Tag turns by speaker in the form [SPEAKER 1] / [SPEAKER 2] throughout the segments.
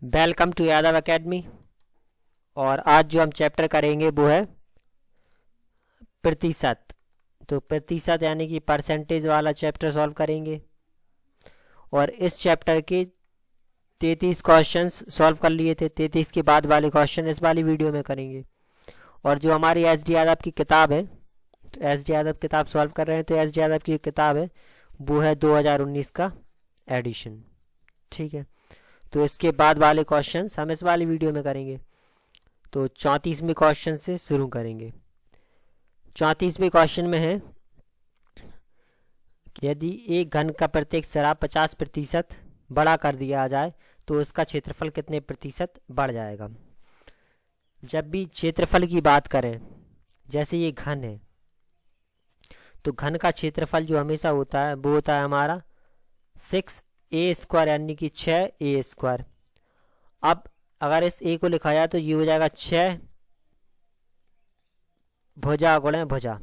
[SPEAKER 1] Welcome to Yadav academy. और आज जो हम चैप्टर करेंगे वो है प्रतिशत। तो प्रतिशत यानी कि परसेंटेज वाला चैप्टर सॉल्व करेंगे। और इस चैप्टर के 33 क्वेश्चंस सॉल्व कर लिए थे। 33 के बाद वाले क्वेश्चन इस वाली वीडियो में करेंगे। और जो हमारी एस डी यादव की किताब है, तो एस डी यादव किताब सॉल्व कर रहे हैं, तो एस डी यादव की किताब है वो है 2019 का एडिशन। ठीक है, तो इसके बाद वाले क्वेश्चंस हम इस वाली वीडियो में करेंगे। तो 34वें क्वेश्चन से शुरू करेंगे। 34वें क्वेश्चन में है कि यदि एक घन का प्रत्येक सिरा 50% बड़ा कर दिया जाए तो उसका क्षेत्रफल कितने प्रतिशत बढ़ जाएगा। जब भी क्षेत्रफल की बात करें, जैसे ये घन है, तो घन का क्षेत्रफल जो हमेशा होता है वो होता है हमारा 6a² यानी कि 6a²। अब अगर इस a को लिखा जाए तो ये हो जाएगा 6 भुजा गुणे भुजा।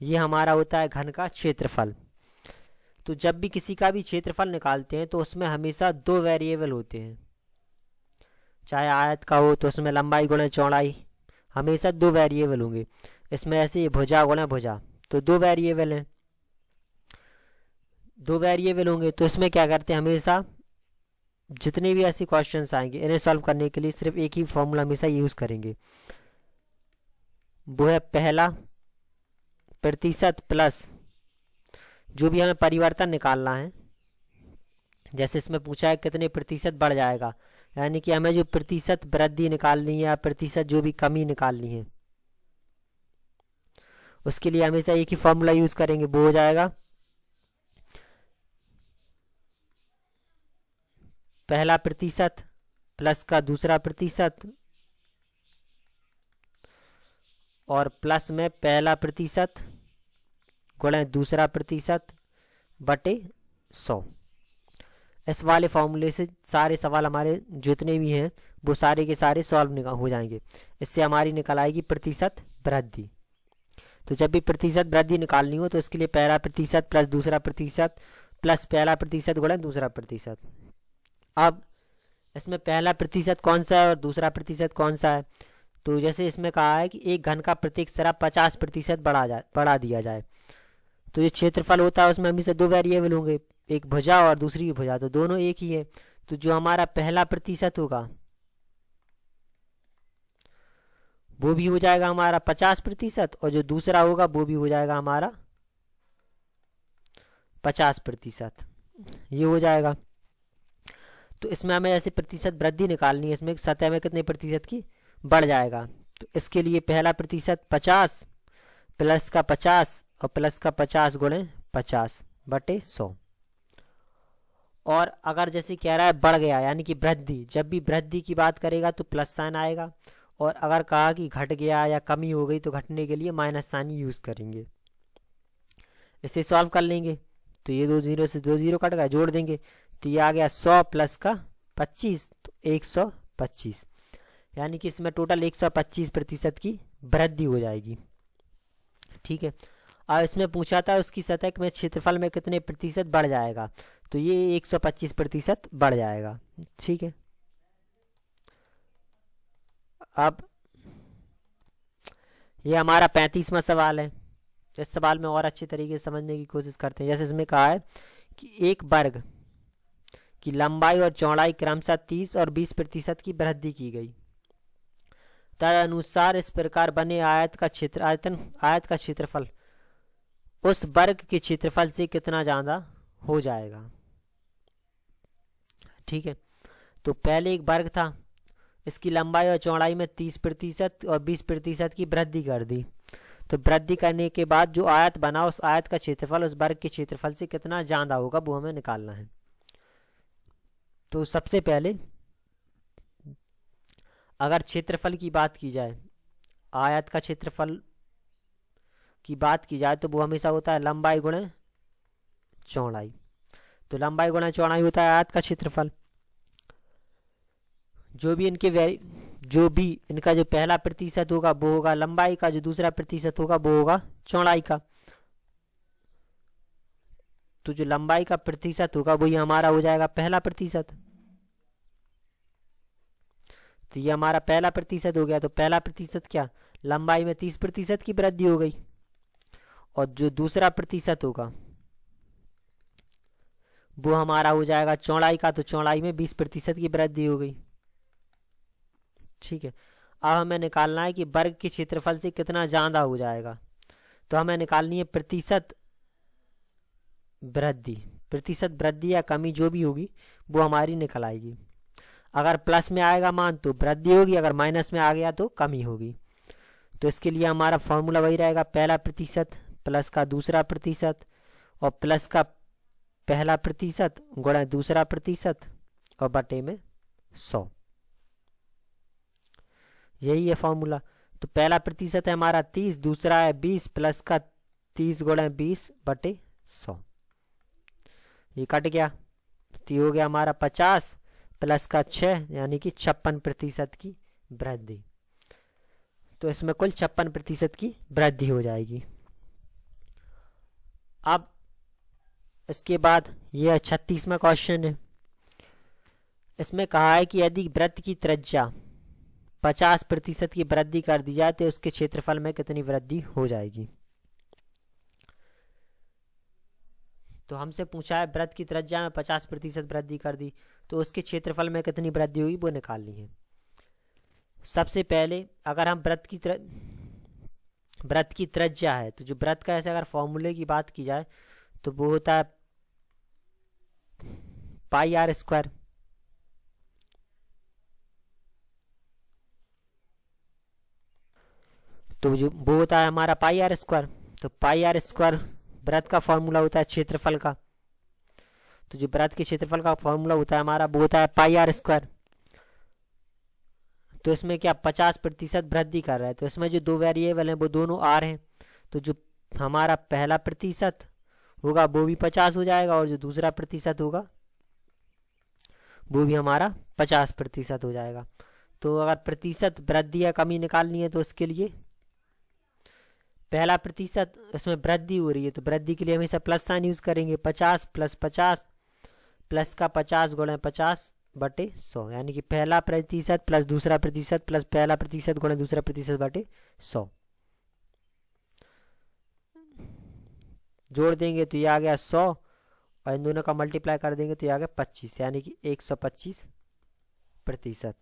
[SPEAKER 1] ये हमारा होता है घन का क्षेत्रफल। तो जब भी किसी का भी क्षेत्रफल निकालते हैं तो उसमें हमेशा दो वेरिएबल होते हैं। चाहे आयत का हो तो उसमें लंबाई गुणे चौड़ाई, हमेशा दो वेरिएबल होंगे। इसमें ऐसे भुजा गुणे भुजा, तो दो वेरिएबल हैं, दो वेरिएबल होंगे। तो इसमें क्या करते हैं, हमेशा जितने भी ऐसे क्वेश्चंस आएंगे इन्हें सॉल्व करने के लिए सिर्फ एक ही फॉर्मूला हमेशा यूज़ करेंगे। वो है पहला प्रतिशत प्लस जो भी हमें परिवर्तन निकालना है। जैसे इसमें पूछा है कितने प्रतिशत बढ़ जाएगा, यानी कि हमें जो प्रतिशत वृद्धि निकालनी है या प्रतिशत जो भी कमी निकालनी है, उसके लिए हमेशा एक ही फॉर्मूला यूज़ करेंगे। वो हो जाएगा पहला प्रतिशत प्लस का दूसरा प्रतिशत और प्लस में पहला प्रतिशत गुणे दूसरा प्रतिशत बटे 100। इस वाले फॉर्मूले से सारे सवाल हमारे जितने भी हैं वो सारे के सारे सॉल्व हो जाएंगे। इससे हमारी निकल आएगी प्रतिशत वृद्धि। तो जब भी प्रतिशत वृद्धि निकालनी हो तो इसके लिए पहला प्रतिशत प्लस दूसरा प्रतिशत प्लस पहला प्रतिशत गुणे दूसरा प्रतिशत। अब इसमें पहला प्रतिशत कौन सा है और दूसरा प्रतिशत कौन सा है, तो जैसे इसमें कहा है कि एक घन का प्रत्येक सिरा 50% बढ़ा दिया जाए, तो ये क्षेत्रफल होता है उसमें हमेशा दो वेरिएबल होंगे, एक भुजा और दूसरी भुजा, तो दोनों एक ही है। तो जो हमारा पहला प्रतिशत होगा वो भी हो जाएगा हमारा 50% और जो दूसरा होगा वो भी हो जाएगा हमारा 50%। ये हो जाएगा। तो इसमें हमें ऐसे प्रतिशत वृद्धि निकालनी है, इसमें सतह में कितने प्रतिशत की बढ़ जाएगा। तो इसके लिए पहला प्रतिशत 50 प्लस का 50 और प्लस का 50 गुणे 50 बटे 100। और अगर जैसे कह रहा है बढ़ गया यानी कि वृद्धि, जब भी वृद्धि की बात करेगा तो प्लस साइन आएगा, और अगर कहा कि घट गया या कमी हो गई तो घटने के लिए माइनस साइन यूज़ करेंगे। इसे सॉल्व कर लेंगे तो ये 2 जीरो से 2 जीरो कट गया, जोड़ देंगे तो ये आ गया 100 प्लस का 25 तो 125, यानी कि इसमें टोटल 125% की वृद्धि हो जाएगी। ठीक है, अब इसमें पूछा था उसकी सतह में क्षेत्रफल में कितने प्रतिशत बढ़ जाएगा, तो ये 125% बढ़ जाएगा। ठीक है, अब ये हमारा 35वां सवाल है। इस सवाल में और अच्छी तरीके से समझने की कोशिश करते हैं। जैसे इसमें कहा है कि एक वर्ग की लंबाई और चौड़ाई क्रमशः 30 और 20% की वृद्धि की गई, तदनुसार इस प्रकार बने आयत का क्षेत्रफल उस वर्ग के क्षेत्रफल से कितना ज़्यादा हो जाएगा। ठीक है, तो पहले एक वर्ग था, इसकी लंबाई और चौड़ाई में 30% और 20% की वृद्धि कर दी, तो वृद्धि करने के बाद जो आयत बना उस आयत का क्षेत्रफल उस वर्ग के क्षेत्रफल से कितना ज़्यादा होगा वो हमें निकालना है। तो सबसे पहले अगर क्षेत्रफल की बात की जाए, आयत का क्षेत्रफल की बात की जाए तो वो हमेशा होता है लंबाई गुणे चौड़ाई। तो लंबाई गुणा चौड़ाई होता है आयत का क्षेत्रफल। जो भी इनका जो पहला प्रतिशत होगा वो होगा लंबाई का, जो दूसरा प्रतिशत होगा वो होगा चौड़ाई का। तो जो लंबाई का प्रतिशत होगा वही हमारा हो जाएगा पहला प्रतिशत। तो ये हमारा पहला प्रतिशत हो गया। तो पहला प्रतिशत क्या, लंबाई में 30% की वृद्धि हो गई, और जो दूसरा प्रतिशत होगा वो हमारा हो जाएगा चौड़ाई का, तो चौड़ाई में 20% की वृद्धि हो गई। ठीक है, अब हमें निकालना है कि वर्ग के क्षेत्रफल से कितना ज़्यादा हो जाएगा। तो हमें निकालनी है प्रतिशत वृद्धि। प्रतिशत वृद्धि या कमी जो भी होगी वो हमारी निकल आएगी। अगर प्लस में आएगा मान तो वृद्धि होगी, अगर माइनस में आ गया तो कमी होगी। तो इसके लिए हमारा फॉर्मूला वही रहेगा, पहला प्रतिशत प्लस का दूसरा प्रतिशत और प्लस का पहला प्रतिशत गुणा दूसरा प्रतिशत और बटे में 100। यही है फॉर्मूला। तो पहला प्रतिशत है हमारा 30, दूसरा है 20 प्लस का 30 गुणा 20 बटे 100। ये कट गया तो हो गया हमारा 50 प्लस का 6 यानी कि 56% की वृद्धि। तो इसमें कुल 56% की वृद्धि हो जाएगी। अब इसके बाद यह 36वां क्वेश्चन है। इसमें कहा है कि यदि वृत्त की त्रिज्या 50% की वृद्धि कर दी जाए तो उसके क्षेत्रफल में कितनी वृद्धि हो जाएगी। तो हमसे पूछा है वृत्त की त्रिज्या में 50% वृद्धि कर दी तो उसके क्षेत्रफल में कितनी वृद्धि हुई वो निकालनी है। सबसे पहले अगर हम वृत्त की त्रिज्या है, तो जो वृत्त का ऐसे अगर फॉर्मूले की बात की जाए तो वो होता है पाई आर स्क्वायर। तो जो वो होता है हमारा पाई आर स्क्वायर। तो पाई आर स्क्वायर वृत्त का फॉर्मूला होता है क्षेत्रफल का। तो जो वृत्त के क्षेत्रफल का फॉर्मूला होता है हमारा वो होता है पाई आर स्क्वायर। तो इसमें क्या 50% वृद्धि कर रहा है, तो इसमें जो दो वेरिएबल हैं वो दोनों आर हैं। तो जो हमारा पहला प्रतिशत होगा वो भी 50 हो जाएगा और जो दूसरा प्रतिशत होगा वो भी हमारा 50% हो जाएगा। तो अगर प्रतिशत वृद्धि या कमी निकालनी है तो उसके लिए पहला प्रतिशत इसमें वृद्धि हो रही है तो वृद्धि के लिए हमेशा प्लस साइन यूज करेंगे। 50 प्लस 50 प्लस का 50 गुणा 50 बटे 100 यानी कि पहला प्रतिशत प्लस दूसरा प्रतिशत प्लस पहला प्रतिशत गुणा दूसरा प्रतिशत बटे 100। जोड़ देंगे तो ये आ गया 100 और इन दोनों का मल्टीप्लाई कर देंगे तो ये आ गया 25 यानी कि 125%।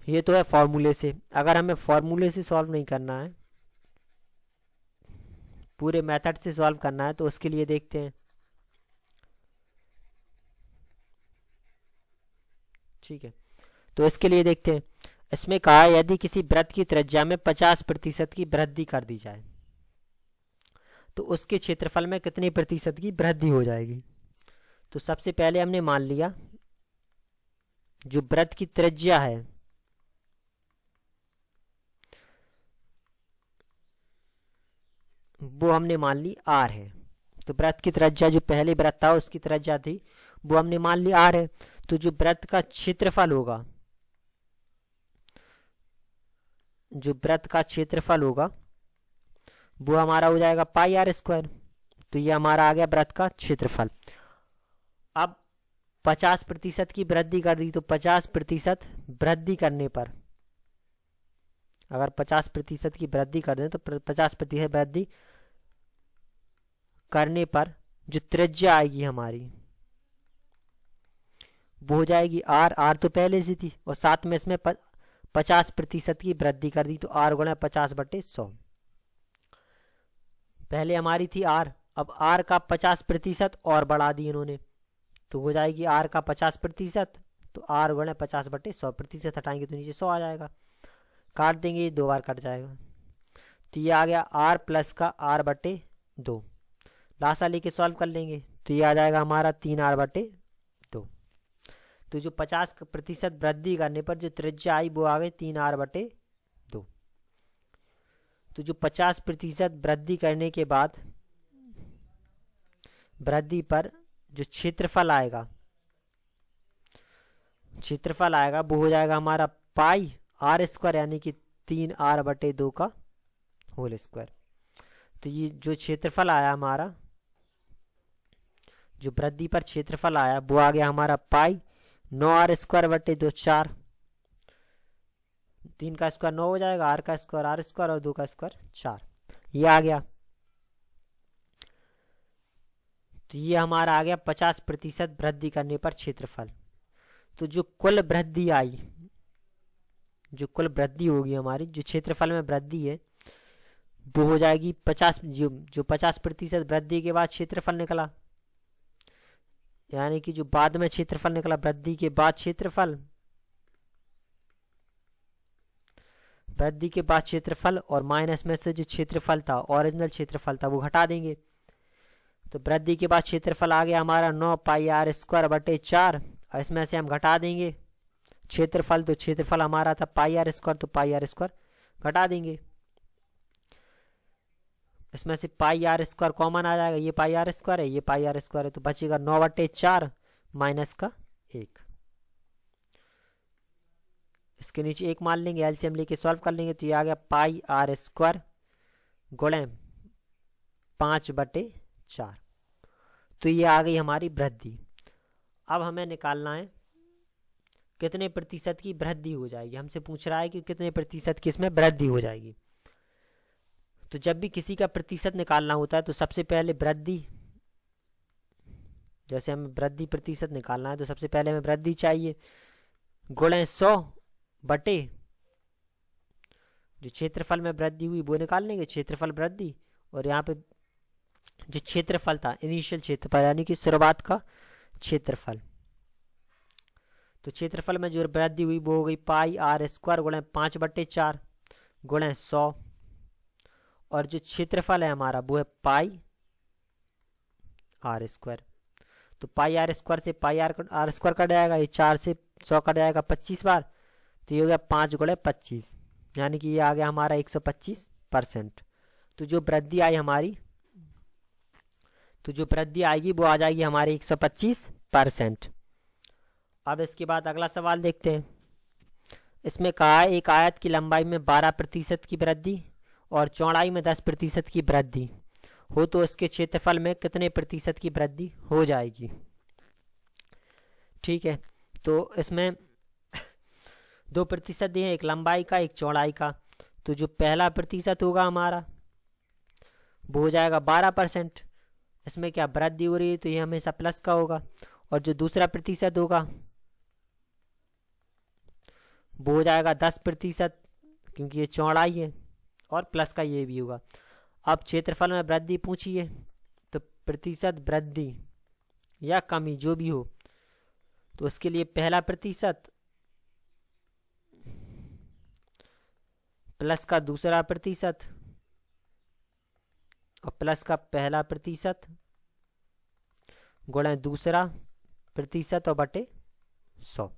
[SPEAKER 1] ये तो है फॉर्मूले से। अगर हमें फॉर्मूले से सॉल्व नहीं करना है, पूरे मेथड से सॉल्व करना है, तो उसके लिए देखते हैं। ठीक है, तो इसके लिए देखते हैं। इसमें कहा है यदि किसी वृत्त की त्रिज्या में 50% की वृद्धि कर दी जाए तो उसके क्षेत्रफल में कितने प्रतिशत की वृद्धि हो जाएगी। तो सबसे पहले हमने मान लिया जो वृत्त की त्रिज्या है वो हमने मान ली आर है। तो वृत्त की त्रिज्या जो पहले वृत्त था उसकी त्रिज्या थी वो हमने मान ली आर है। तो जो वृत्त का क्षेत्रफल होगा, जो वृत्त का क्षेत्रफल होगा वो हमारा हो जाएगा पाई आर स्क्वायर। तो ये हमारा आ गया वृत्त का क्षेत्रफल। अब 50% की वृद्धि कर दी तो 50% वृद्धि करने पर, अगर 50% की वृद्धि कर दें तो 50% वृद्धि करने पर जो त्रिज्या आएगी हमारी वो हो जाएगी आर। आर तो पहले से थी और साथ में इसमें 50% की वृद्धि कर दी तो आर गुणा 50 बटे 100। पहले हमारी थी आर, अब आर का 50% और बढ़ा दी इन्होंने तो हो जाएगी आर का 50%। तो आर गुणा 50 बटे 100, प्रतिशत हटाएंगे तो नीचे 100 आ जाएगा। काट देंगे ये 2 बार कट जाएगा तो ये आ गया आर प्लस का आर बटे 2। लासा लेके सॉल्व कर लेंगे तो ये आ जाएगा हमारा 3r बटे 2। तो जो 50% वृद्धि करने पर जो त्रिज्या आई वो आ गई 3r बटे 2। तो जो 50% वृद्धि करने के बाद वृद्धि पर जो क्षेत्रफल आएगा वो हो जाएगा हमारा पाई आर स्क्वायर यानी कि 3r बटे 2 का होल स्क्वायर। तो ये जो क्षेत्रफल आया हमारा, जो वृद्धि पर क्षेत्रफल आया वो आ गया हमारा पाई 9r स्क्वायर बटे 2 4। 3 का स्क्वायर 9 हो जाएगा, आर का स्क्वायर आर स्क्वायर और 2 का स्क्वायर 4, ये आ गया। तो ये हमारा आ गया 50% वृद्धि करने पर क्षेत्रफल। तो जो कुल वृद्धि आई, जो कुल वृद्धि होगी हमारी, जो क्षेत्रफल में वृद्धि है वो हो जाएगी 50, जो 50% वृद्धि के बाद क्षेत्रफल निकला, यानी कि जो बाद में क्षेत्रफल निकला, वृद्धि के बाद क्षेत्रफल, वृद्धि के बाद क्षेत्रफल और माइनस में से जो क्षेत्रफल था, ओरिजिनल क्षेत्रफल था, वो घटा देंगे। तो वृद्धि के बाद क्षेत्रफल आ गया हमारा 9 पाई आर स्क्वायर बटे 4, और इसमें से हम घटा देंगे क्षेत्रफल, तो क्षेत्रफल हमारा था पाई आर स्क्वायर, तो पाई आर स्क्वायर घटा देंगे। इसमें से पाई आर स्क्वायर कॉमन आ जाएगा, ये पाई आर स्क्वायर है, ये पाई आर स्क्वायर है, तो बचेगा 9 बटे 4 माइनस का 1। इसके नीचे 1 मान लेंगे, एलसीएम लेके सॉल्व कर लेंगे, तो ये आ गया पाई आर स्क्वायर गुणे 5 बटे 4। तो ये आ गई हमारी वृद्धि। अब हमें निकालना है कितने प्रतिशत की वृद्धि हो जाएगी। हमसे पूछ रहा है कि कितने प्रतिशत की इसमें वृद्धि हो जाएगी। तो जब भी किसी का प्रतिशत निकालना होता है तो सबसे पहले वृद्धि, जैसे हमें वृद्धि प्रतिशत निकालना है तो सबसे पहले हमें वृद्धि चाहिए, गुणे 100 बटे जो क्षेत्रफल में वृद्धि हुई वो निकाल लेंगे, क्षेत्रफल वृद्धि, और यहाँ पे जो क्षेत्रफल था इनिशियल क्षेत्रफल यानी कि शुरुआत का क्षेत्रफल। तो क्षेत्रफल में जो वृद्धि हुई वो हो गई पाई आर स्क्वायर गुणे 5 बटे 4 गुणे 100, और जो क्षेत्रफल है हमारा वो है पाई आर स्क्वायर। तो पाई आर स्क्वायर से पाई आर स्क्वायर कट जाएगा, ये 4 से 100 कट जाएगा 25 बार, तो ये हो गया 5 गुणे 25, यानी कि ये आ गया हमारा 125%। तो जो वृद्धि आई हमारी, तो जो वृद्धि आएगी वो आ जाएगी हमारी 125%। अब इसके बाद अगला सवाल देखते हैं। इसमें कहा है एक आयत की लंबाई में 12% की वृद्धि और चौड़ाई में 10% की वृद्धि हो तो इसके क्षेत्रफल में कितने प्रतिशत की वृद्धि हो जाएगी। ठीक है, तो इसमें 2% दिए, एक लंबाई का एक चौड़ाई का। तो जो पहला प्रतिशत होगा हमारा वो हो जाएगा 12%। इसमें क्या वृद्धि हो रही है तो ये हमेशा प्लस का होगा, और जो दूसरा प्रतिशत होगा वो हो जाएगा 10%, क्योंकि ये चौड़ाई है, और प्लस का ये भी होगा। अब क्षेत्रफल में वृद्धि पूछिए, तो प्रतिशत वृद्धि या कमी जो भी हो, तो उसके लिए पहला प्रतिशत प्लस का दूसरा प्रतिशत और प्लस का पहला प्रतिशत गुणे दूसरा प्रतिशत और बटे 100।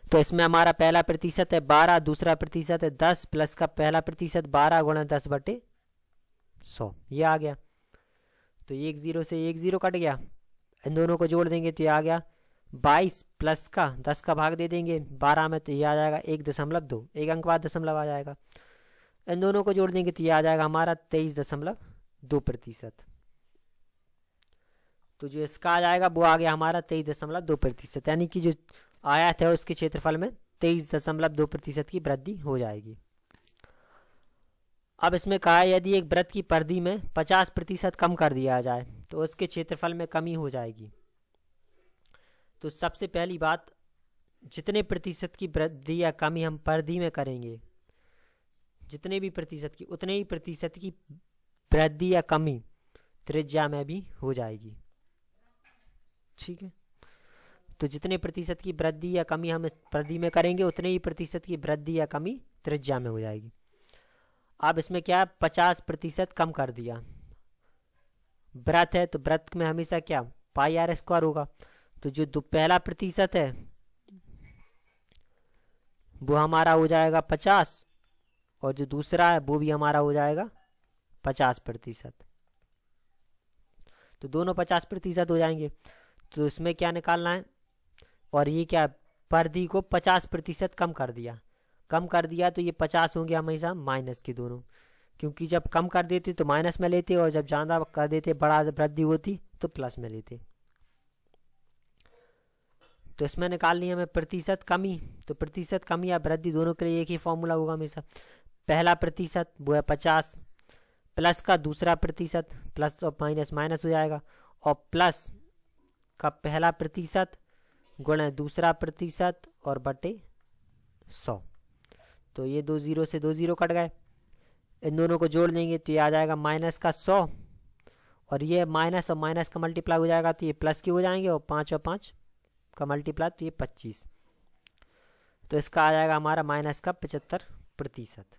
[SPEAKER 1] तो इसमें हमारा पहला प्रतिशत है 12, दूसरा प्रतिशत है 10, प्लस का पहला प्रतिशत 12 गुणे 10 बटे 100, ये आ गया। तो 1 0 से 1 0 कट गया, इन दोनों को जोड़ देंगे तो ये आ गया 22, प्लस का 10 का भाग दे देंगे 12 में, तो ये आ जाएगा 1.2, एक अंक बाद दशमलव आ जाएगा। इन दोनों को जोड़ देंगे तो ये आ जाएगा हमारा 23.2%। तो जो इसका आ जाएगा वो आ गया हमारा 23.2%, यानी कि जो आयत है उसके क्षेत्रफल में 23.2% की वृद्धि हो जाएगी। अब इसमें कहा है यदि एक वृत्त की परिधि में 50% कम कर दिया जाए तो उसके क्षेत्रफल में कमी हो जाएगी। तो सबसे पहली बात, जितने प्रतिशत की वृद्धि या कमी हम परिधि में करेंगे, जितने भी प्रतिशत की, उतने ही प्रतिशत की वृद्धि या कमी त्रिज्या में भी हो जाएगी। ठीक है, तो जितने प्रतिशत की वृद्धि या कमी हम इस परिधि में करेंगे उतने ही प्रतिशत की वृद्धि या कमी त्रिज्या में हो जाएगी। अब इसमें क्या है, 50% कम कर दिया। वृत्त है तो वृत्त में हमेशा क्या पाई आर स्क्वायर होगा। तो जो पहला प्रतिशत है वो हमारा हो जाएगा 50, और जो दूसरा है वो भी हमारा हो जाएगा 50%। तो दोनों 50% हो जाएंगे। तो इसमें क्या निकालना है, और ये क्या परिधि को 50% कम कर दिया। कम कर दिया तो ये 50 होंगे हमेशा माइनस के दोनों, क्योंकि जब कम कर देते तो माइनस में लेते, और जब ज़्यादा कर देते बड़ा वृद्धि होती तो प्लस में लेते। तो इसमें निकालनी है हमें प्रतिशत कमी। तो प्रतिशत कमी या वृद्धि दोनों के लिए एक ही फॉर्मूला होगा हमेशा। पहला प्रतिशत वो है 50, प्लस का दूसरा प्रतिशत, प्लस और माइनस माइनस हो जाएगा, और प्लस का पहला प्रतिशत गुणा दूसरा प्रतिशत और बटे 100। तो ये 2 जीरो से 2 जीरो कट गए, इन दोनों को जोड़ देंगे तो ये आ जाएगा माइनस का 100, और ये माइनस और माइनस का मल्टीप्लाई हो जाएगा तो ये प्लस के हो जाएंगे, और 5 और 5 का मल्टीप्लाई तो ये 25। तो इसका आ जाएगा हमारा माइनस का 75%।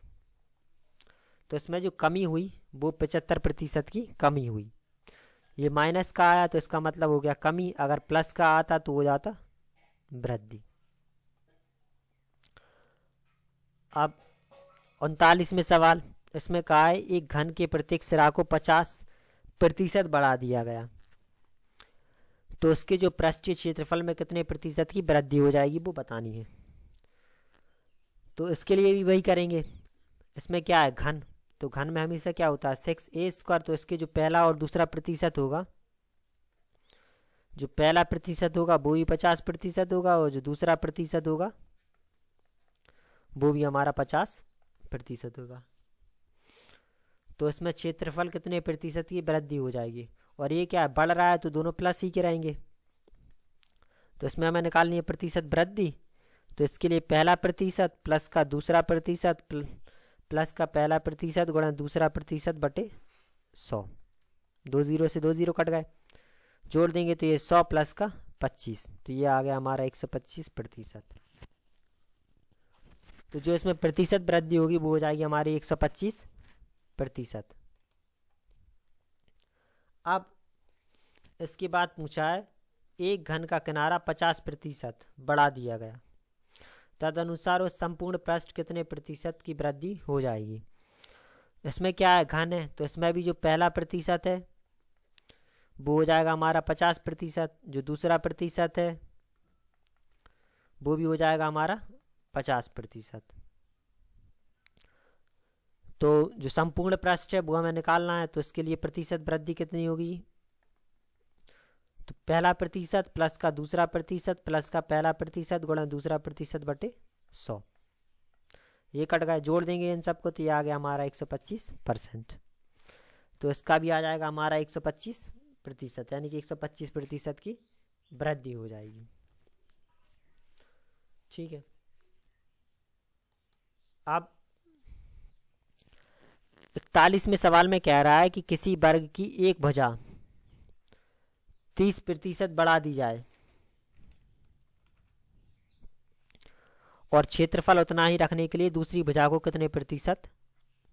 [SPEAKER 1] तो इसमें जो कमी हुई वो 75% की कमी हुई। ये माइनस का आया तो इसका मतलब हो गया कमी, अगर प्लस का आता तो हो जाता वृद्धि। अब 39वें सवाल, इसमें कहा है एक घन के प्रत्येक सिरा को 50% बढ़ा दिया गया, तो उसके जो पृष्ठीय क्षेत्रफल में कितने प्रतिशत की वृद्धि हो जाएगी वो बतानी है। तो इसके लिए भी वही करेंगे। इसमें क्या है घन, तो घन में हमेशा क्या होता है 6a²। तो इसके जो पहला और दूसरा प्रतिशत होगा, जो पहला प्रतिशत होगा वो भी 50% होगा, और जो दूसरा प्रतिशत होगा वो भी हमारा 50% होगा। तो इसमें क्षेत्रफल कितने प्रतिशत की वृद्धि हो जाएगी, और ये क्या है बढ़ रहा है तो दोनों प्लस ही के रहेंगे। तो इसमें हमें निकालनी है प्रतिशत वृद्धि। तो इसके लिए पहला प्रतिशत प्लस का दूसरा प्रतिशत प्लस का पहला प्रतिशत गुणा दूसरा प्रतिशत बटे 100। 2 जीरो से 2 जीरो कट गए, जोड़ देंगे तो ये 100 प्लस का 25, तो ये आ गया हमारा 125%। तो जो इसमें प्रतिशत वृद्धि होगी वो हो जाएगी हमारी 125%। अब इसके बाद पूछा है एक घन का किनारा 50% बढ़ा दिया गया, तदनुसार उस संपूर्ण पृष्ठ कितने प्रतिशत की वृद्धि हो जाएगी। इसमें क्या है घन है, तो इसमें भी जो पहला प्रतिशत है वो हो जाएगा हमारा 50%, जो दूसरा प्रतिशत है वो भी हो जाएगा हमारा 50%। तो जो संपूर्ण पृष्ठ है वो हमें निकालना है, तो इसके लिए प्रतिशत वृद्धि कितनी होगी, तो पहला प्रतिशत प्लस का दूसरा प्रतिशत प्लस का पहला प्रतिशत गुणा दूसरा प्रतिशत बटे 100। ये कट गए, जोड़ देंगे इन सबको तो ये आ गया हमारा 125%। तो इसका भी आ जाएगा हमारा 125%, यानी कि 125% की वृद्धि हो जाएगी। ठीक है। अब 41वें सवाल में कह रहा है कि किसी वर्ग की एक भुजा 30% बढ़ा दी जाए और क्षेत्रफल उतना ही रखने के लिए दूसरी भुजा को कितने प्रतिशत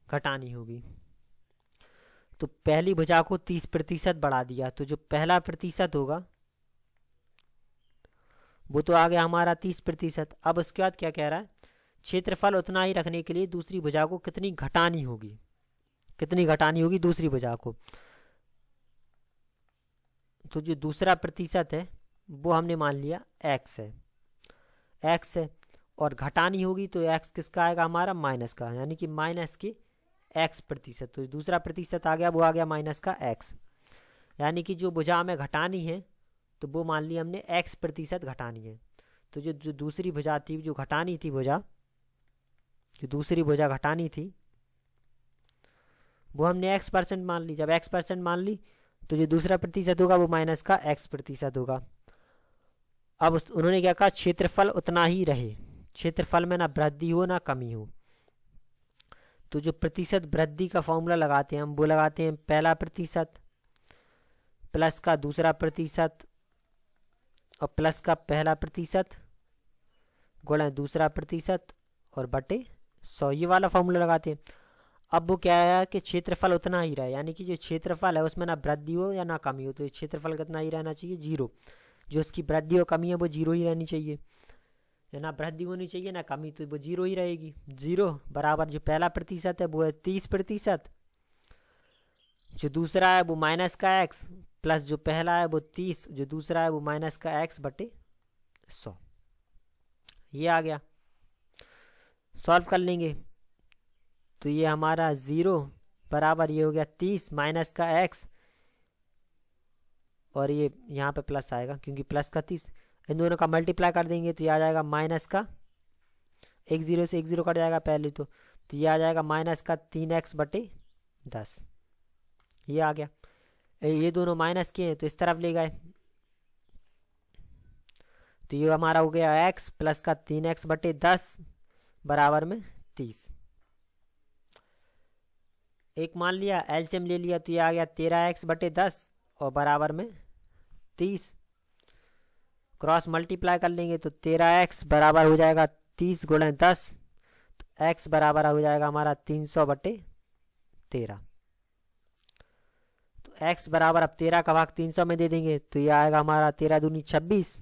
[SPEAKER 1] घटानी होगी। तो पहली भुजा को 30% बढ़ा दिया, तो जो पहला प्रतिशत होगा वो तो आ गया हमारा 30%। अब उसके बाद क्या कह रहा है, क्षेत्रफल उतना ही रखने के लिए दूसरी भुजा को कितनी घटानी होगी, कितनी घटानी होगी दूसरी भुजा को। तो जो दूसरा प्रतिशत है वो हमने मान लिया x है, x है, और घटानी होगी तो x किसका आएगा हमारा माइनस का, यानी कि माइनस के x%। तो दूसरा प्रतिशत आ गया वो आ गया माइनस का x, यानी कि जो भुजा हमें घटानी है तो वो मान लिया हमने x% घटानी है। तो जो दूसरी भुजा थी, जो घटानी थी भुजा, जो दूसरी भुजा घटानी थी वो हमने x% मान ली। जब x% मान ली तो जो दूसरा प्रतिशत होगा वो माइनस का x% होगा। अब उन्होंने क्या कहा, क्षेत्रफल उतना ही रहे, क्षेत्रफल में ना वृद्धि हो ना कमी हो। तो जो प्रतिशत वृद्धि का फॉर्मूला लगाते हैं हम वो लगाते हैं पहला प्रतिशत प्लस का दूसरा प्रतिशत और प्लस का पहला प्रतिशत गुणा दूसरा प्रतिशत और बटे 100, ये वाला फॉर्मूला लगाते हैं। अब वो क्या है कि क्षेत्रफल उतना ही रहे, यानी कि जो क्षेत्रफल है उसमें ना वृद्धि हो या ना कमी हो। तो क्षेत्रफल कितना ही रहना चाहिए, 0। जो उसकी वृद्धि और कमी है वो 0 ही रहनी चाहिए, या ना वृद्धि होनी चाहिए ना कमी, तो वो 0 ही रहेगी। 0 बराबर जो पहला प्रतिशत है वो है 30%, जो दूसरा है वो माइनस का x, प्लस जो पहला है वो 30, जो दूसरा है वो माइनस का x बटे 100। ये आ गया, सॉल्व कर लेंगे तो ये हमारा 0 बराबर ये हो गया 30 माइनस का x, और ये यहाँ पे प्लस आएगा क्योंकि प्लस का 30, इन दोनों का मल्टीप्लाई कर देंगे तो ये आ जाएगा माइनस का, एक जीरो से एक जीरो कट जाएगा पहले तो ये आ जाएगा माइनस का 3x/10। ये आ गया। ये दोनों माइनस के हैं तो इस तरफ ले गए, तो ये हमारा हो गया x प्लस का 3x/10 बराबर में 30। एक मान लिया, एलसीएम ले लिया तो ये आ गया 13x/10 और बराबर में 30। क्रॉस मल्टीप्लाई कर लेंगे तो 13x बराबर हो जाएगा 30 × 10, तो x बराबर हो जाएगा हमारा 300/13। तो x बराबर अब 13 का भाग 300 में दे देंगे तो ये आएगा हमारा 13 दूनी 26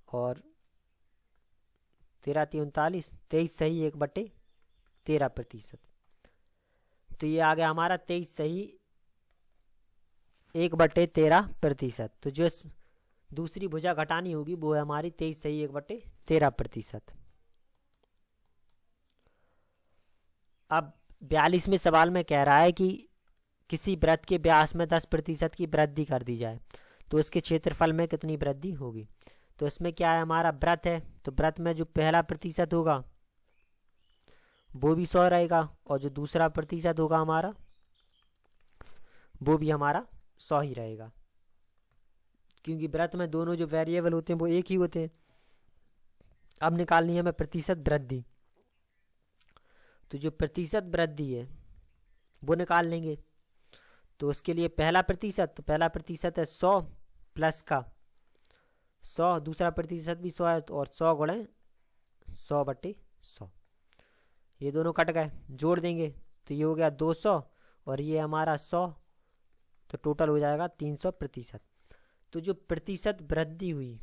[SPEAKER 1] और 13 × 3 39, 23 सही 1/13%। तो ये आ गया हमारा 23 सही 1/13%। तो जो दूसरी भुजा घटानी होगी वो है हमारी 23 सही 1/13%। अब 42वें सवाल में कह रहा है कि किसी वृत्त के व्यास में 10% की वृद्धि कर दी जाए तो उसके क्षेत्रफल में कितनी वृद्धि होगी। तो इसमें क्या है, हमारा वृत्त है तो वृत्त में जो पहला प्रतिशत होगा वो भी 100 रहेगा और जो दूसरा प्रतिशत होगा हमारा वो भी हमारा 100 ही रहेगा, क्योंकि वृत्त में दोनों जो वेरिएबल होते हैं वो एक ही होते हैं। अब निकालनी है हमें प्रतिशत वृद्धि, तो जो प्रतिशत वृद्धि है वो निकाल लेंगे। तो उसके लिए पहला प्रतिशत, तो पहला प्रतिशत है 100 प्लस का 100, दूसरा प्रतिशत भी 100 है और 100 × 100/100। ये दोनों कट गए, जोड़ देंगे तो ये हो गया 200 और ये हमारा 100, तो टोटल हो जाएगा 300%। तो जो प्रतिशत वृद्धि हुई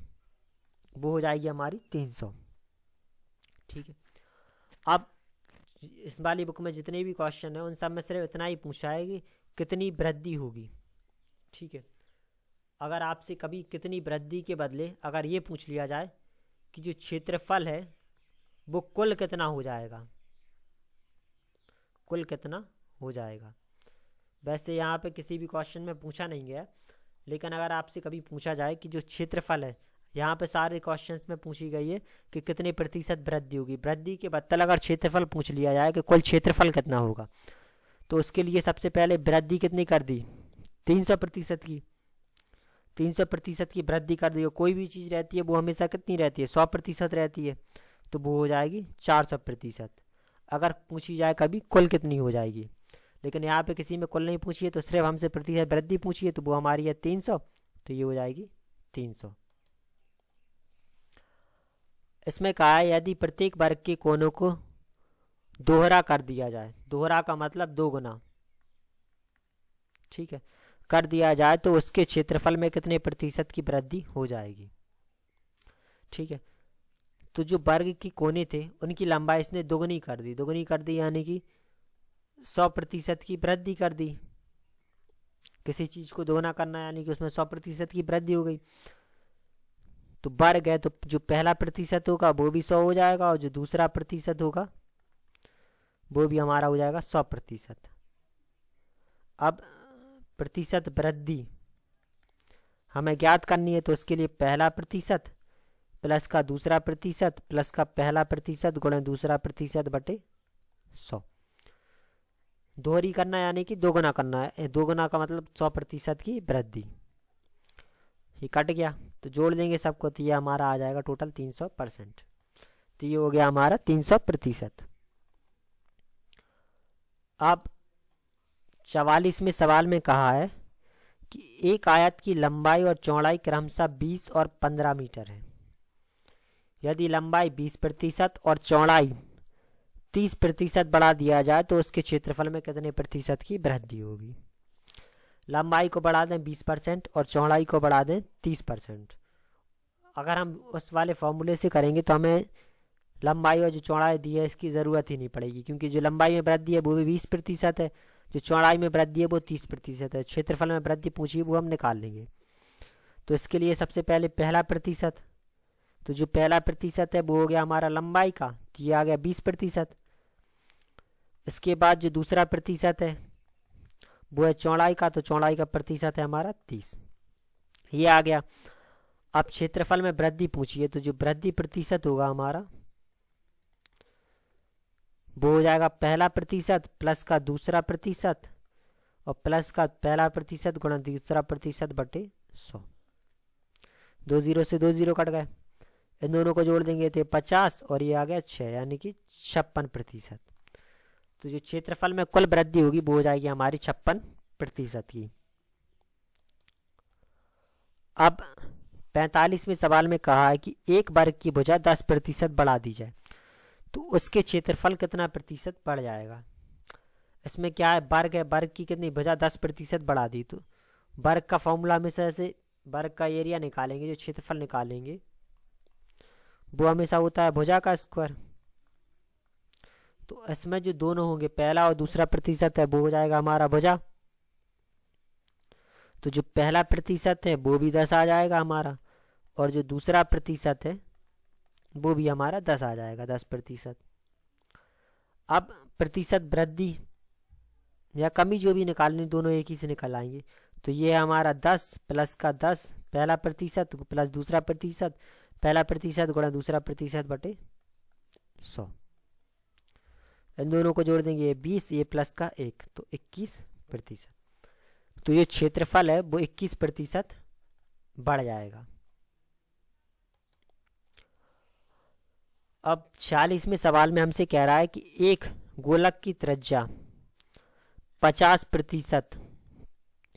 [SPEAKER 1] वो हो जाएगी हमारी 300। ठीक है। अब इस वाली बुक में जितने भी क्वेश्चन है उन सब में सिर्फ इतना ही पूछा है कि कितनी वृद्धि होगी। ठीक है। अगर आपसे कभी कितनी वृद्धि के बदले अगर ये पूछ लिया जाए कि जो क्षेत्रफल है वो कुल कितना हो जाएगा, कुल कितना हो जाएगा, वैसे यहाँ पे किसी भी क्वेश्चन में पूछा नहीं गया, लेकिन अगर आपसे कभी पूछा जाए कि जो क्षेत्रफल है, यहाँ पे सारे क्वेश्चंस में पूछी गई है कि कितने प्रतिशत वृद्धि होगी, वृद्धि के बदले अगर क्षेत्रफल पूछ लिया जाए कि कुल क्षेत्रफल कितना होगा, तो उसके लिए सबसे पहले वृद्धि कितनी कर दी, 300% की, 300% की वृद्धि कर दी। कोई भी चीज़ रहती है वो हमेशा कितनी रहती है, 100% रहती है, तो वो हो जाएगी 400%। अगर पूछी जाए कभी कुल कितनी हो जाएगी, लेकिन यहाँ पे किसी में कुल नहीं पूछी है, तो सिर्फ हमसे प्रतिशत वृद्धि पूछी है, तो वो हमारी है 300, तो ये हो जाएगी 300। इसमें कहा है यदि प्रत्येक वर्ग के कोनों को दोहरा कर दिया जाए, दोहरा का मतलब 2 गुना, ठीक है, कर दिया जाए तो उसके क्षेत्रफल में कितने प्रतिशत की वृद्धि हो जाएगी। ठीक है। तो जो वर्ग के कोने थे उनकी लंबाई इसने दोगुनी कर दी, दोगुनी कर दी यानी कि 100% की वृद्धि कर दी। किसी चीज को दोगुना करना यानी कि उसमें 100% की वृद्धि हो गई। तो वर्ग है तो जो पहला प्रतिशत होगा वो भी 100 हो जाएगा और जो दूसरा प्रतिशत होगा वो भी हमारा हो जाएगा 100%। अब प्रतिशत वृद्धि हमें ज्ञात करनी है, तो उसके लिए पहला प्रतिशत प्लस का दूसरा प्रतिशत प्लस का पहला प्रतिशत गुणा दूसरा प्रतिशत बटे 100। दोहरी करना यानी कि दोगुना करना है, दोगुना का मतलब 100% की वृद्धि। ये कट गया तो जोड़ देंगे सबको, तो ये हमारा आ जाएगा टोटल 300%। तो ये हो गया हमारा 300%। अब 44वें सवाल में कहा है कि एक आयत की लंबाई और चौड़ाई क्रमशः 20 और 15 मीटर है। यदि लंबाई 20% और चौड़ाई 30% बढ़ा दिया जाए तो उसके क्षेत्रफल में कितने प्रतिशत की वृद्धि होगी। लंबाई को बढ़ा दें 20% और चौड़ाई को बढ़ा दें 30%। अगर हम उस वाले फॉर्मूले से करेंगे तो हमें लंबाई और जो चौड़ाई दी है इसकी ज़रूरत ही नहीं पड़ेगी, क्योंकि जो लंबाई में वृद्धि है वो भी 20% है, जो चौड़ाई में वृद्धि है वो 30% है। क्षेत्रफल में वृद्धि पूछी वो हम निकाल लेंगे। तो इसके लिए सबसे पहले पहला प्रतिशत, तो जो पहला प्रतिशत है वो हो गया हमारा लंबाई का, तो ये आ गया 20%। इसके बाद जो दूसरा प्रतिशत है वो है चौड़ाई का, तो चौड़ाई का प्रतिशत है हमारा 30, ये आ गया। अब क्षेत्रफल में वृद्धि पूछी है, तो जो वृद्धि प्रतिशत होगा हमारा वो हो जाएगा पहला प्रतिशत प्लस का दूसरा प्रतिशत और प्लस का पहला प्रतिशत गुणा दूसरा प्रतिशत बटे 100। 2 जीरो से 2 जीरो कट गए, इन दोनों को जोड़ देंगे तो 50 और ये आ गया 6, यानी कि 56%। तो जो क्षेत्रफल में कुल वृद्धि होगी वो हो जाएगी हमारी 56% की। अब 45वें सवाल में कहा है कि एक वर्ग की भुजा 10% बढ़ा दी जाए तो उसके क्षेत्रफल कितना प्रतिशत बढ़ जाएगा। इसमें क्या है, वर्ग है, वर्ग की कितनी भुजा 10% बढ़ा दी, तो वर्ग का फॉर्मूला हमेशा ऐसे वर्ग का एरिया निकालेंगे, जो क्षेत्रफल निकालेंगे वो हमेशा होता है भुजा का स्क्वायर। तो इसमें जो दोनों होंगे पहला और दूसरा प्रतिशत है वो हो जाएगा हमारा भुजा, तो जो पहला प्रतिशत है वो भी 10 आ जाएगा हमारा और जो दूसरा प्रतिशत है वो भी हमारा 10 आ जाएगा, 10%। अब प्रतिशत वृद्धि या कमी जो भी निकालनी दोनों एक ही से निकल आएंगे। तो ये हमारा 10 प्लस का 10 पहला प्रतिशत प्लस दूसरा प्रतिशत, पहला प्रतिशत गुणा दूसरा प्रतिशत बटे 100। इन दोनों को जोड़ देंगे, ये 20, ये प्लस का 1 तो 21%। तो ये क्षेत्रफल है वो 21% बढ़ जाएगा। अब 46वें सवाल में हमसे कह रहा है कि एक गोलक की त्रिज्या 50%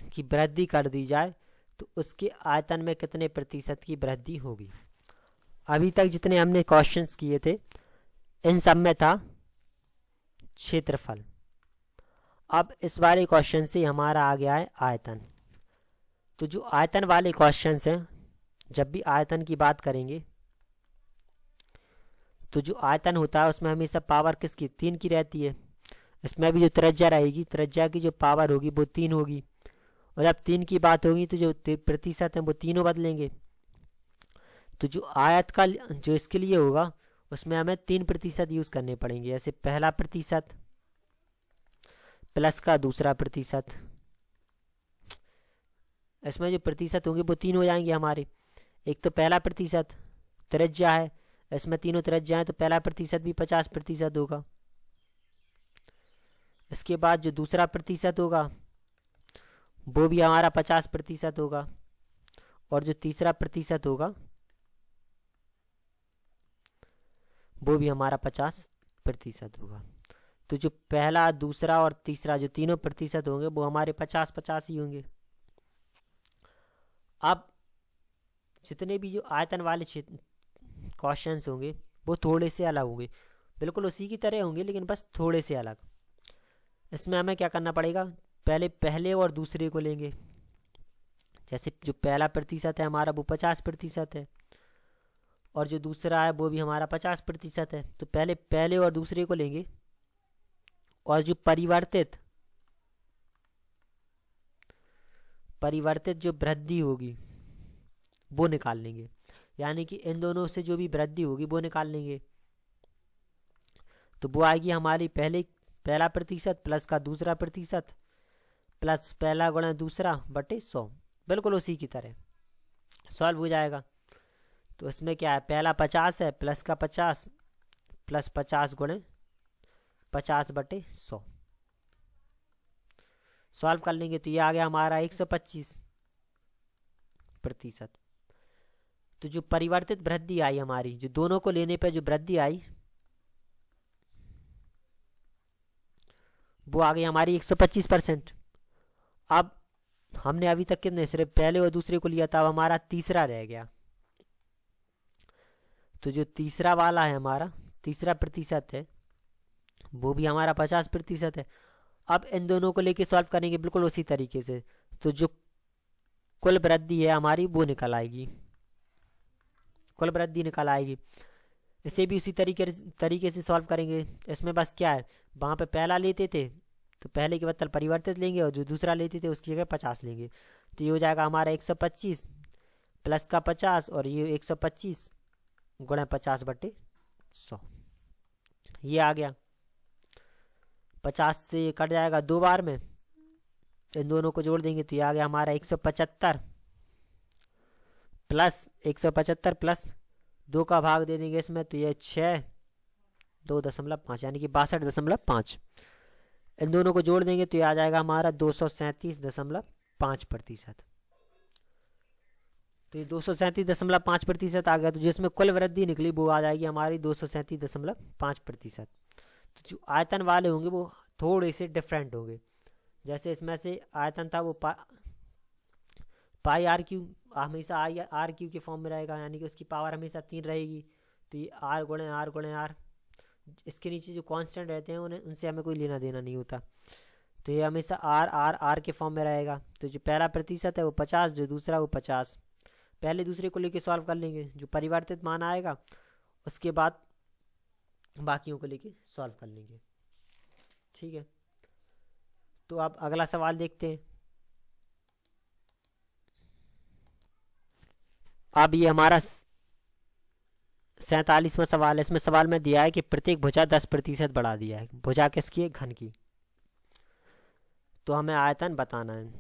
[SPEAKER 1] की वृद्धि कर दी जाए तो उसके आयतन में कितने प्रतिशत की वृद्धि होगी। अभी तक जितने हमने क्वेश्चंस किए थे इन सब में था क्षेत्रफल। अब इस वाले क्वेश्चन से हमारा आ गया है आयतन। तो जो आयतन वाले क्वेश्चंस हैं, जब भी आयतन की बात करेंगे तो जो आयतन होता है उसमें हमेशा पावर किसकी 3 की रहती है। इसमें भी जो त्रिज्या रहेगी, त्रिज्या की जो पावर होगी वो 3 होगी और जब 3 की बात होगी तो जो प्रतिशत है वो तीनों बदलेंगे। तो जो आयत का जो इसके लिए होगा उसमें हमें 3% यूज़ करने पड़ेंगे, जैसे पहला प्रतिशत प्लस का दूसरा प्रतिशत। इसमें जो प्रतिशत होंगे वो 3 हो जाएंगे हमारे। एक तो पहला प्रतिशत त्रिज्या है, इसमें तीनों त्रिज्या है तो पहला प्रतिशत भी 50% होगा। इसके बाद जो दूसरा प्रतिशत होगा वो भी हमारा 50% होगा और जो तीसरा प्रतिशत होगा वो भी हमारा 50% होगा। तो जो पहला दूसरा और तीसरा जो तीनों प्रतिशत होंगे वो हमारे 50-50 ही होंगे। अब जितने भी जो आयतन वाले क्वेश्चंस होंगे वो थोड़े से अलग होंगे, बिल्कुल उसी की तरह होंगे लेकिन बस थोड़े से अलग। इसमें हमें क्या करना पड़ेगा, पहले और दूसरे को लेंगे। जैसे जो पहला प्रतिशत है हमारा वो 50% है और जो दूसरा है वो भी हमारा 50% है। तो पहले और दूसरे को लेंगे और जो परिवर्तित जो वृद्धि होगी वो निकाल लेंगे, यानी कि इन दोनों से जो भी वृद्धि होगी वो निकाल लेंगे। तो वो आएगी हमारी पहला प्रतिशत प्लस का दूसरा प्रतिशत प्लस पहला गुणा दूसरा बटे 100, बिल्कुल उसी की तरह सॉल्व हो जाएगा। तो इसमें क्या है, पहला 50 है प्लस का 50 प्लस 50 गुणे 50 बटे 100 सॉल्व कर लेंगे तो ये आ गया हमारा 125%। तो जो परिवर्तित वृद्धि आई हमारी, जो दोनों को लेने पे जो वृद्धि आई वो आ गई हमारी 125%। अब हमने अभी तक कितने सिर्फ पहले और दूसरे को लिया था, अब हमारा तीसरा रह गया। तो जो तीसरा वाला है हमारा तीसरा प्रतिशत है वो भी हमारा 50% है। अब इन दोनों को लेके सॉल्व करेंगे बिल्कुल उसी तरीके से। तो जो कुल वृद्धि है हमारी वो निकल आएगी, कुल वृद्धि निकल आएगी। इसे भी उसी तरीके से सॉल्व करेंगे। इसमें बस क्या है, वहाँ पे पहला लेते थे तो पहले के बदले परिवर्तित लेंगे और जो दूसरा लेते थे उसकी जगह 50 लेंगे। तो ये हो जाएगा हमारा 125 प्लस का 50 और ये 125 गुणा 50 बटे 100, ये आ गया। 50 से ये कट जाएगा 2 बार में, इन दोनों को जोड़ देंगे तो ये आ गया हमारा 175 प्लस 175 प्लस 2 का भाग दे देंगे इसमें, तो ये 6 2.5 यानी कि 62.5। इन दोनों को जोड़ देंगे तो ये आ जाएगा हमारा 237.5%। तो ये 237.5% आ गया। तो जिसमें कुल वृद्धि निकली वो आ जाएगी हमारी 237.5%। तो जो आयतन वाले होंगे वो थोड़े से डिफरेंट होंगे। जैसे इसमें से आयतन था वो पाई आर क्यू हमेशा आई आर क्यू के फॉर्म में रहेगा, यानी कि उसकी पावर हमेशा 3 रहेगी। तो ये आर गुणे आर, इसके नीचे जो कांस्टेंट रहते हैं उन्हें उनसे हमें कोई लेना देना नहीं होता। तो ये हमेशा आर के फॉर्म में रहेगा। तो जो पहला प्रतिशत है वो 50, जो दूसरा वो 50। पहले दूसरे को लेके सॉल्व कर लेंगे, जो परिवर्तित मान आएगा उसके बाद बाकियों को लेके सॉल्व कर लेंगे। ठीक है, तो अब अगला सवाल देखते हैं। अब ये हमारा 47वां सवाल है। इसमें सवाल में दिया है कि प्रत्येक भुजा 10% बढ़ा दिया है। भुजा किसकी है? घन की। तो हमें आयतन बताना है।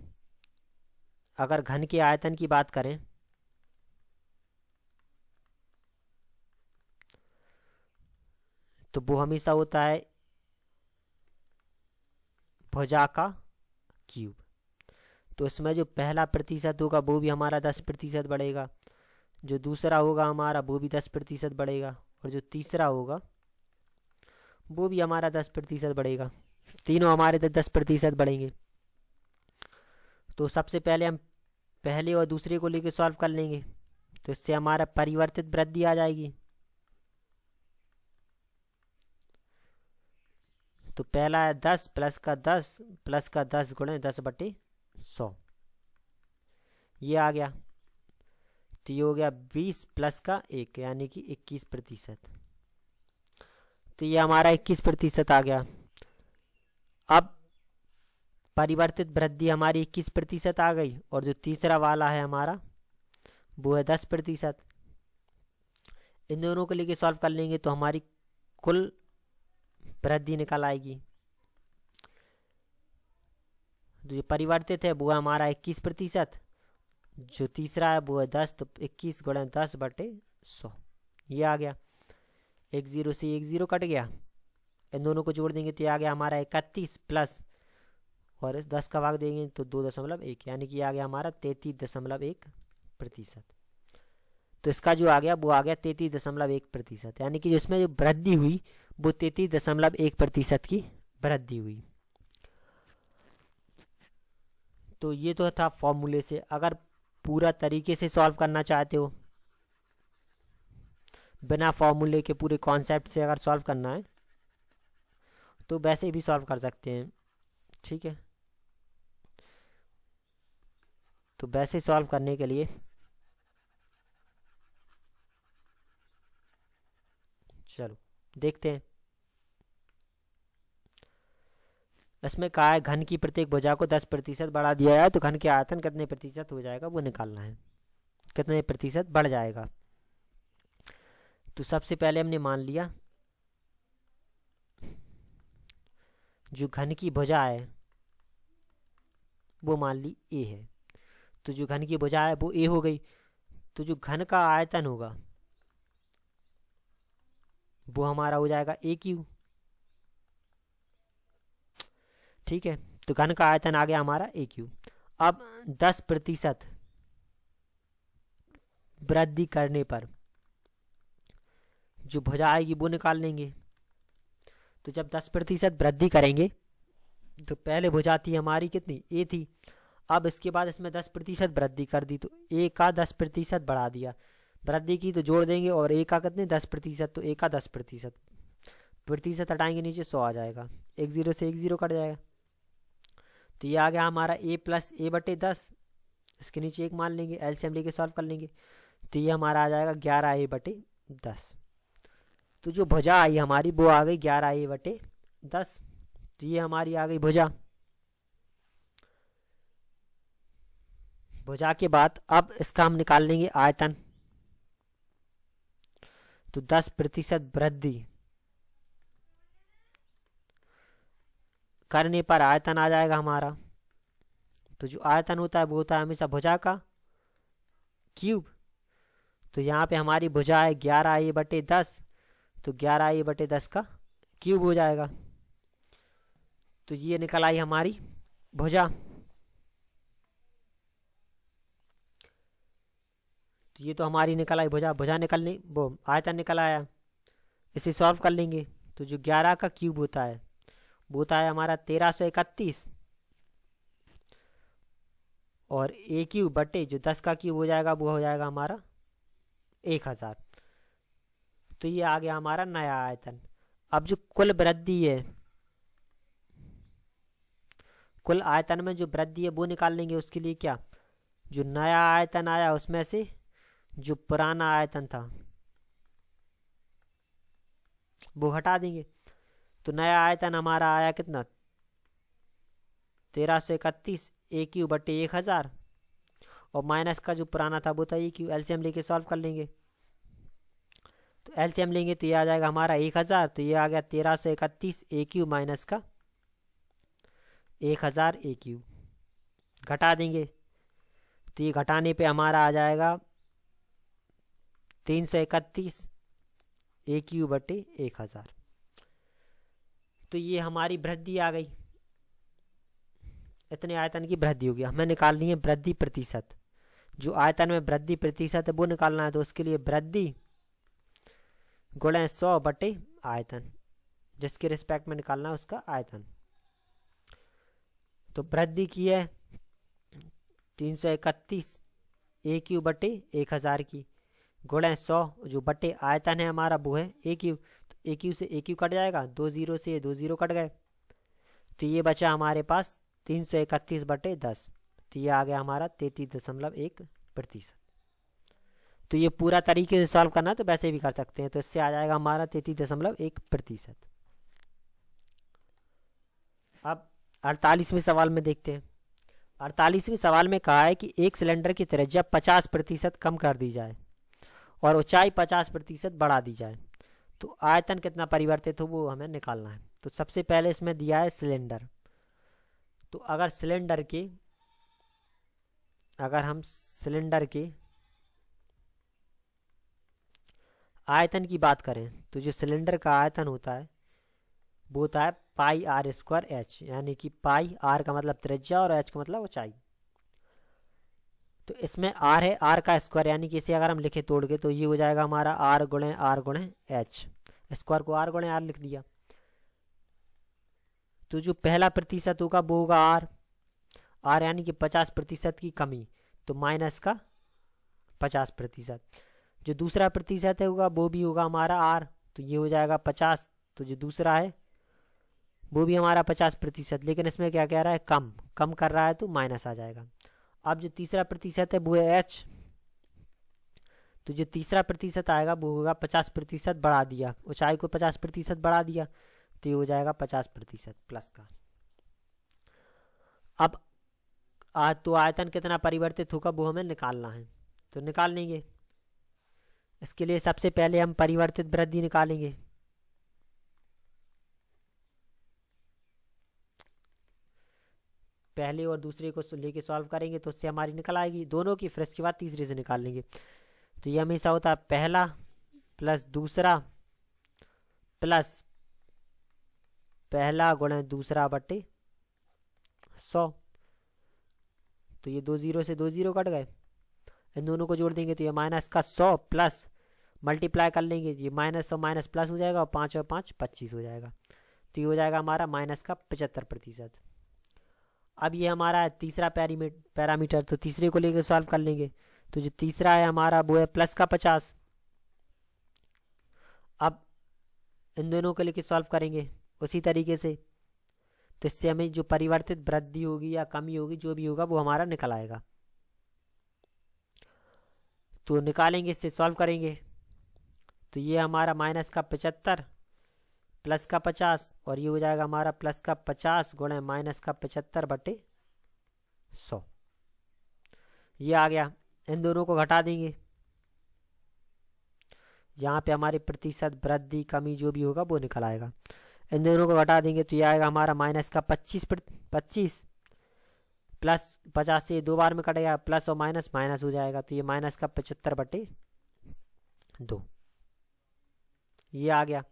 [SPEAKER 1] अगर घन के आयतन की बात करें तो वो हमेशा होता है भुजा का क्यूब। तो इसमें जो पहला प्रतिशत होगा वो भी हमारा 10% बढ़ेगा, जो दूसरा होगा हमारा वो भी 10% बढ़ेगा, और जो तीसरा होगा वो भी हमारा 10% बढ़ेगा। तीनों हमारे 10% बढ़ेंगे। तो सबसे पहले हम पहले और दूसरे को लेके सॉल्व कर लेंगे, तो इससे हमारा परिवर्तित वृद्धि आ जाएगी। तो पहला है 10 प्लस का 10 गुणे 10/100, ये आ गया। तो ये हो गया 20 प्लस का 1 यानी कि 21%। तो ये हमारा 21% आ गया। अब परिवर्तित वृद्धि हमारी 21% आ गई, और जो तीसरा वाला है हमारा वो है 10%। इन दोनों को लेके सॉल्व कर लेंगे तो हमारी कुल वृद्धि निकल आएगी। जो परिवर्तित है वो हमारा 21%, जो तीसरा है वो है 10, तो 21 गुणे 10/100, ये आ गया। 1 0 से 1 0 कट गया। इन दोनों को जोड़ देंगे तो ये आ गया हमारा 31 प्लस, और इस 10 का भाग देंगे तो 2.1 यानी कि आ गया हमारा 33.1%। तो इसका जो आ गया वो आ गया 33.1%, यानी कि जिसमें जो वृद्धि हुई वो 33.1% की वृद्धि हुई। तो ये तो था फॉर्मूले से। अगर पूरा तरीके से सॉल्व करना चाहते हो, बिना फॉर्मूले के पूरे कॉन्सेप्ट से अगर सॉल्व करना है तो वैसे भी सॉल्व कर सकते हैं। ठीक है, तो वैसे सॉल्व करने के लिए चलो देखते हैं। इसमें कहा है घन की प्रत्येक भुजा को 10% बढ़ा दिया है, तो घन के आयतन कितने प्रतिशत हो जाएगा वो निकालना है, कितने प्रतिशत बढ़ जाएगा। तो सबसे पहले हमने मान लिया जो घन की भुजा है वो मान ली ए है। तो जो घन की भुजा है वो ए हो गई। तो जो घन का आयतन होगा वो हमारा हो जाएगा AQ। ठीक है, तो घन का आयतन आ गया हमारा AQ। अब 10% वृद्धि करने पर जो भुजा आएगी वो निकाल लेंगे। तो जब 10% वृद्धि करेंगे तो पहले भुजा थी हमारी कितनी? A थी। अब इसके बाद इसमें 10% वृद्धि कर दी, तो A का 10% बढ़ा दिया। वृद्धि की तो जोड़ देंगे, और A का कितने? 10%, तो A का 10%। प्रतिशत हटाएंगे नीचे 100 आ जाएगा। 1 0 से 1 0 कट जाएगा। तो ये आ गया हमारा A प्लस A/10। इसके नीचे 1 मान लेंगे, एलसीएम लेके सॉल्व कर लेंगे। तो ये हमारा आ जाएगा 11A/10। तो जो भुजा आई हमारी वो आ गई 11A/10। तो ये हमारी आ गई भुजा। भुजा के बाद अब इसका हम निकाल लेंगे आयतन। तो 10% वृद्धि करने पर आयतन आ जाएगा हमारा। तो जो आयतन होता है वो होता है हमेशा भुजा का क्यूब, तो यहाँ पे हमारी भुजा है 11a/10, तो 11a/10 का क्यूब हो जाएगा। तो ये निकल आई हमारी भुजा। तो ये तो हमारी निकल आई भुजा। भुजा निकलने वो आयतन निकल आया। इसे सॉल्व कर लेंगे तो जो 11 का क्यूब होता है वो होता है हमारा 1331, और ए क्यूब बटे जो 10 का क्यूब हो जाएगा वो हो जाएगा हमारा 1000। तो ये आ गया हमारा नया आयतन। अब जो कुल वृद्धि है, कुल आयतन में जो वृद्धि है वो निकाल लेंगे। उसके लिए क्या, जो नया आयतन आया उसमें से जो पुराना आयतन था वो हटा देंगे। तो नया आयतन हमारा आया कितना, 1331 ए क्यू बटे 1000, और माइनस का जो पुराना था वो था ए क्यू। एलसीएम लेके सॉल्व कर लेंगे। तो एलसीएम लेंगे तो ये आ जाएगा हमारा 1000, तो ये आ गया 1331 ए क्यू माइनस का 1000 ए क्यू। घटा देंगे तो ये घटाने पे हमारा आ जाएगा 331 ए क्यू बटे 1000। तो ये हमारी वृद्धि आ गई। इतने आयतन की वृद्धि होगी। हमें निकालनी है वृद्धि प्रतिशत। जो आयतन में वृद्धि प्रतिशत है वो निकालना है। तो उसके लिए वृद्धि गुणे 100 बटे आयतन, जिसके रिस्पेक्ट में निकालना है उसका आयतन। तो वृद्धि की है 331 ए क्यू बटे 1000 की, गुणे 100 जो बटे आयतन है हमारा वो है ए क्यू। तो ए क्यू से ए क्यू कट जाएगा, 2 0 से 2 0 कट गए। तो ये बचा हमारे पास 331 बटे 10। तो ये आ गया हमारा 33.1%। तो ये पूरा तरीके से सॉल्व करना है तो वैसे भी कर सकते हैं। तो इससे आ जाएगा हमारा 33.1%। अब 48वें सवाल में देखते हैं। 48वें सवाल में कहा है कि एक सिलेंडर की त्रिज्या 50% कम कर दी जाए और ऊंचाई 50% बढ़ा दी जाए, तो आयतन कितना परिवर्तित हो वो हमें निकालना है। तो सबसे पहले इसमें दिया है सिलेंडर। तो अगर हम सिलेंडर के आयतन की बात करें तो जो सिलेंडर का आयतन होता है वो होता है पाई आर स्क्वायर एच, यानी कि पाई आर का मतलब त्रिज्या और एच का मतलब ऊंचाई। तो इसमें आर है आर का स्क्वायर, यानी कि इसे अगर हम लिखे तोड़ के तो ये हो जाएगा हमारा आर गुणे एच। स्क्वायर को आर गुणे आर लिख दिया। तो जो पहला प्रतिशत होगा वो होगा आर, आर यानी कि 50% की कमी, तो माइनस का 50%। जो दूसरा प्रतिशत है होगा वो भी होगा हमारा आर, तो ये हो जाएगा 50। तो जो दूसरा है वो भी हमारा 50%, लेकिन इसमें क्या कह रहा है, कम कर रहा है, तो माइनस आ जाएगा। अब जो तीसरा प्रतिशत है वो है एच। तो जो तीसरा प्रतिशत आएगा वो होगा 50% बढ़ा दिया, ऊंचाई को 50% बढ़ा दिया, तो ये हो जाएगा 50% प्लस का। अब तो आयतन कितना परिवर्तित होगा वो हमें निकालना है। तो निकाल लेंगे। इसके लिए सबसे पहले हम परिवर्तित वृद्धि निकालेंगे। पहले और दूसरे को लेके सॉल्व करेंगे तो उससे हमारी निकल आएगी दोनों की, फिर इसके बाद तीसरे से निकाल लेंगे। तो ये हमेशा होता है पहला प्लस दूसरा प्लस पहला गुणे दूसरा बटे 100। तो ये 2 0 से 2 0 कट गए। इन दोनों को जोड़ देंगे तो ये माइनस का 100 प्लस मल्टीप्लाई कर लेंगे, ये -100 माइनस प्लस हो जाएगा और 5 और 5 25 हो जाएगा। तो ये हो जाएगा हमारा माइनस का 75%। अब ये हमारा है तीसरा पैरामीटर, तो तीसरे को लेकर सॉल्व कर लेंगे। तो जो तीसरा है हमारा वो है प्लस का 50। अब इन दोनों को लेकर सॉल्व करेंगे उसी तरीके से, तो इससे हमें जो परिवर्तित वृद्धि होगी या कमी होगी जो भी होगा वो हमारा निकल आएगा। तो निकालेंगे, इससे सॉल्व करेंगे। तो ये हमारा माइनस का 75 प्लस का 50, और ये हो जाएगा हमारा प्लस का 50 गुणे माइनस का 75 बटे 100। ये आ गया। इन दोनों को घटा देंगे। यहाँ पे हमारे प्रतिशत वृद्धि कमी जो भी होगा वो निकल आएगा। इन दोनों को घटा देंगे तो ये आएगा हमारा माइनस का 25 प्लस 50 से 2 बार में कटेगा, प्लस और माइनस माइनस हो जाएगा, तो ये माइनस का 75 बटे 2, ये आ गया।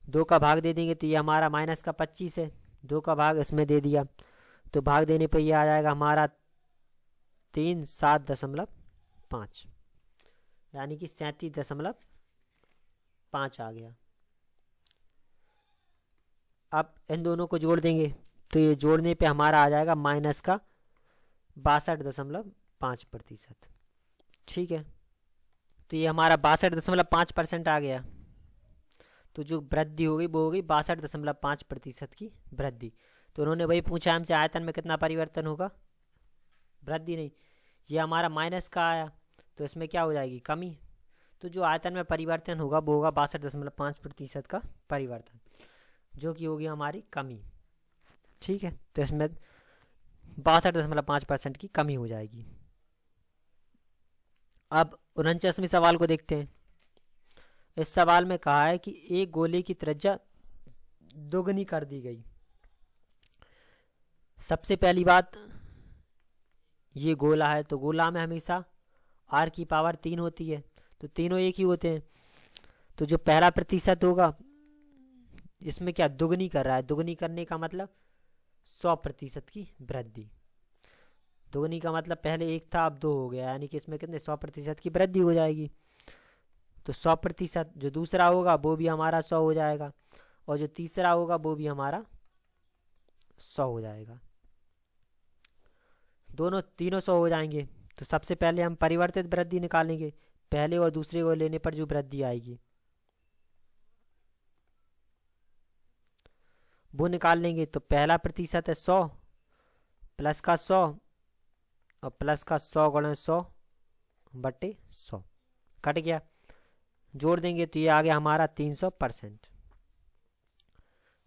[SPEAKER 1] 2 का भाग दे देंगे तो ये हमारा माइनस का 25 है, 2 का भाग इसमें दे दिया तो भाग देने पर ये आ जाएगा हमारा 37.5, यानी कि 37.5 आ गया। अब इन दोनों को जोड़ देंगे तो ये जोड़ने पे हमारा आ जाएगा माइनस का 62.5%। ठीक है, तो ये हमारा 62.5% आ गया। तो जो वृद्धि हो गई वो हो गई 62.5% की वृद्धि। तो उन्होंने वही पूछा हमसे, आयतन में कितना परिवर्तन होगा, वृद्धि नहीं। ये हमारा माइनस का आया तो इसमें क्या हो जाएगी, कमी। तो जो आयतन में परिवर्तन होगा वो होगा 62.5% का परिवर्तन, जो कि होगी हमारी कमी। ठीक है, तो इसमें 62.5% की कमी हो जाएगी। अब 49वें सवाल को देखते हैं। इस सवाल में कहा है कि एक गोले की त्रिज्या दोगुनी कर दी गई। सबसे पहली बात, ये गोला है तो गोला में हमेशा r की पावर 3 होती है, तो तीनों एक ही होते हैं। तो जो पहला प्रतिशत होगा इसमें क्या दुगनी कर रहा है, दुगनी करने का मतलब 100% की वृद्धि। दुगनी का मतलब पहले 1 था अब 2 हो गया, यानी कि इसमें कितने 100% की वृद्धि हो जाएगी। तो 100%, जो दूसरा होगा वो भी हमारा 100 हो जाएगा, और जो तीसरा होगा वो भी हमारा 100 हो जाएगा। दोनों तीनों 100 हो जाएंगे। तो सबसे पहले हम परिवर्तित वृद्धि निकालेंगे, पहले और दूसरे को लेने पर जो वृद्धि आएगी वो निकाल लेंगे। तो पहला प्रतिशत है 100 प्लस का 100 और प्लस का 100 गुणा 100/100, कट गया। जोड़ देंगे तो ये आ गया हमारा 300%।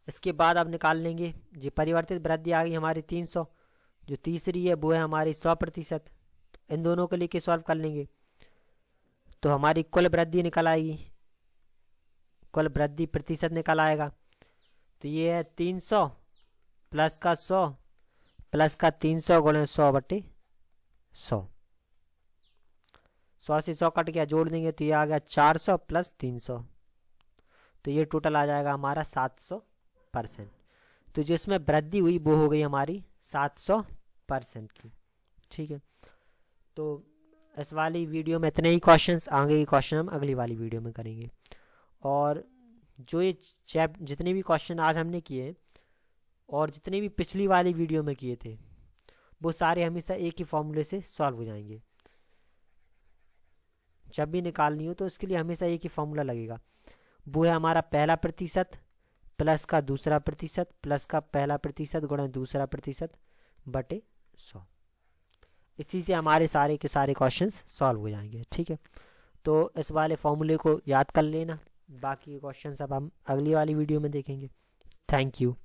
[SPEAKER 1] इसके बाद अब निकाल लेंगे, जो परिवर्तित वृद्धि आ गई हमारी 300, जो तीसरी है वो है हमारी 100%। इन दोनों को लेके सॉल्व कर लेंगे तो हमारी कुल वृद्धि निकल आएगी, कुल वृद्धि प्रतिशत निकल आएगा। तो ये है 300 प्लस का 100 प्लस का 300 गुणे 100/100। 100 से 100 कट गया, जोड़ देंगे तो ये आ गया 400 प्लस 300, तो ये टोटल आ जाएगा हमारा 700%। तो जो इसमें वृद्धि हुई वो हो गई हमारी 700% की। ठीक है, तो इस वाली वीडियो में इतने ही क्वेश्चंस, आगे के क्वेश्चन हम अगली वाली वीडियो में करेंगे। और जो ये जितने भी क्वेश्चन आज हमने किए और जितने भी पिछली वाली वीडियो में किए थे वो सारे हमेशा एक ही फॉर्मूले से सॉल्व हो जाएंगे। जब भी निकालनी हो तो इसके लिए हमेशा एक ही फॉर्मूला लगेगा, वो है हमारा पहला प्रतिशत प्लस का दूसरा प्रतिशत प्लस का पहला प्रतिशत गुणा दूसरा प्रतिशत बटे 100। इसी से हमारे सारे के सारे क्वेश्चंस सॉल्व हो जाएंगे। ठीक है, तो इस वाले फॉर्मूले को याद कर लेना, बाकी क्वेश्चन सब हम अगली वाली वीडियो में देखेंगे। Thank you.